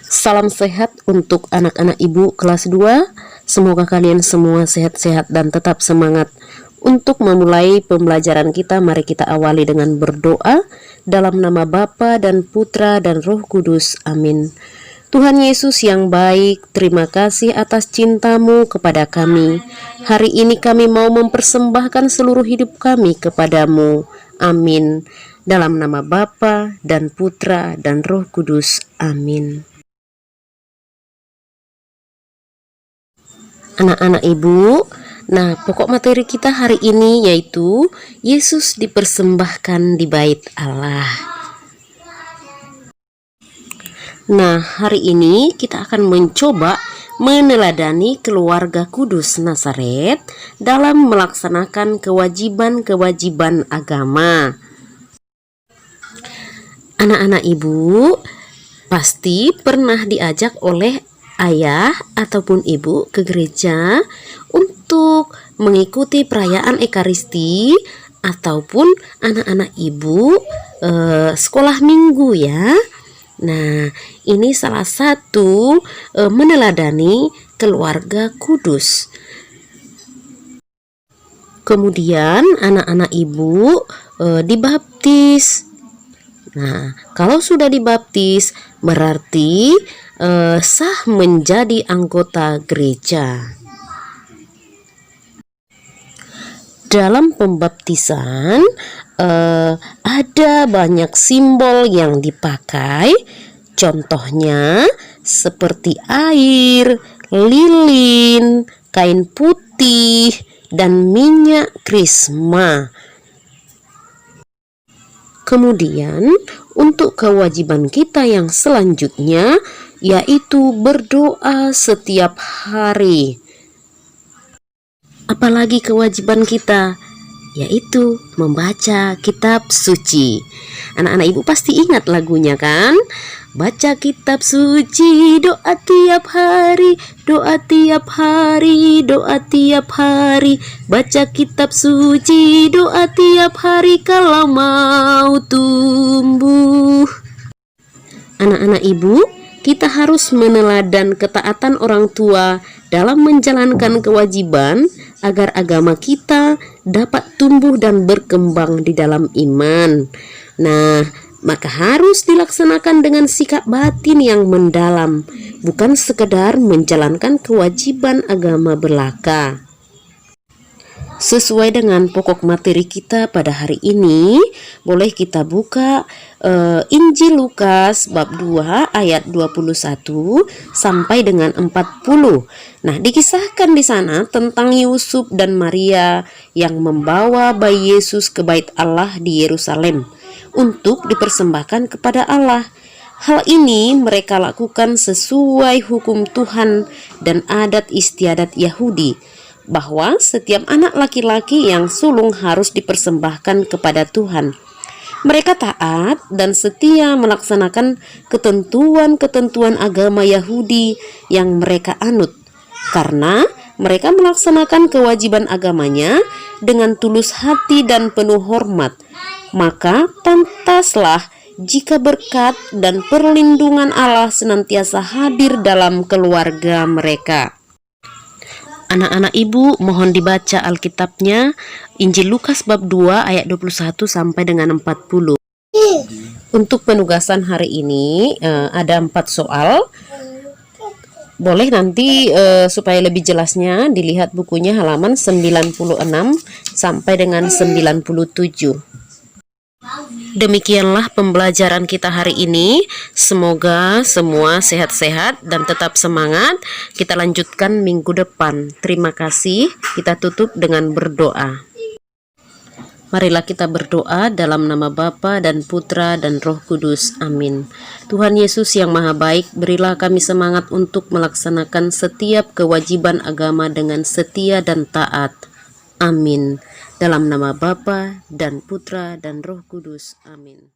Salam sehat untuk anak-anak ibu kelas 2. Semoga kalian semua sehat-sehat dan tetap semangat. Untuk memulai pembelajaran kita, mari kita awali dengan berdoa dalam nama Bapa dan Putra dan Roh Kudus. Amin. Tuhan Yesus yang baik, terima kasih atas cinta-Mu kepada kami. Hari ini kami mau mempersembahkan seluruh hidup kami kepadamu. Amin. Dalam nama Bapa dan Putra dan Roh Kudus. Amin. Anak-anak ibu, nah pokok materi kita hari ini yaitu Yesus dipersembahkan di bait Allah. Nah, hari ini kita akan mencoba meneladani keluarga kudus Nazaret dalam melaksanakan kewajiban-kewajiban agama. Anak-anak ibu pasti pernah diajak oleh ayah ataupun ibu ke gereja untuk mengikuti perayaan Ekaristi ataupun anak-anak ibu sekolah minggu ya. Nah, ini salah satu meneladani keluarga kudus. Kemudian anak-anak ibu dibaptis. Nah, kalau sudah dibaptis berarti sah menjadi anggota gereja. Dalam pembaptisan ada banyak simbol yang dipakai. Contohnya seperti air, lilin, kain putih, dan minyak krisma. Kemudian untuk kewajiban kita yang selanjutnya yaitu berdoa setiap hari. Apalagi kewajiban kita yaitu membaca kitab suci. Anak-anak ibu pasti ingat lagunya kan? Baca kitab suci, doa tiap hari, doa tiap hari, doa tiap hari. Baca kitab suci, doa tiap hari kalau mau tumbuh. Anak-anak ibu, kita harus meneladan ketaatan orang tua dalam menjalankan kewajiban agar agama kita dapat tumbuh dan berkembang di dalam iman. Nah, maka harus dilaksanakan dengan sikap batin yang mendalam, bukan sekedar menjalankan kewajiban agama belaka. Sesuai dengan pokok materi kita pada hari ini, boleh kita buka Injil Lukas bab 2 ayat 21 sampai dengan 40. Nah, dikisahkan di sana tentang Yusuf dan Maria yang membawa bayi Yesus ke bait Allah di Yerusalem untuk dipersembahkan kepada Allah. Hal ini mereka lakukan sesuai hukum Tuhan dan adat istiadat Yahudi, bahwa setiap anak laki-laki yang sulung harus dipersembahkan kepada Tuhan. Mereka taat dan setia melaksanakan ketentuan-ketentuan agama Yahudi yang mereka anut, karena mereka melaksanakan kewajiban agamanya dengan tulus hati dan penuh hormat. Maka pantaslah jika berkat dan perlindungan Allah senantiasa hadir dalam keluarga mereka. Anak-anak ibu mohon dibaca Alkitabnya, Injil Lukas bab 2 ayat 21 sampai dengan 40. Untuk penugasan hari ini ada 4 soal. Boleh nanti supaya lebih jelasnya dilihat bukunya halaman 96 sampai dengan 97. Demikianlah pembelajaran kita hari ini. Semoga semua sehat-sehat dan tetap semangat. Kita lanjutkan minggu depan. Terima kasih. Kita tutup dengan berdoa. Marilah kita berdoa dalam nama Bapa dan Putra dan Roh Kudus. Amin. Tuhan Yesus yang Maha Baik, berilah kami semangat untuk melaksanakan setiap kewajiban agama dengan setia dan taat. Amin. Dalam nama Bapa dan Putra dan Roh Kudus. Amin.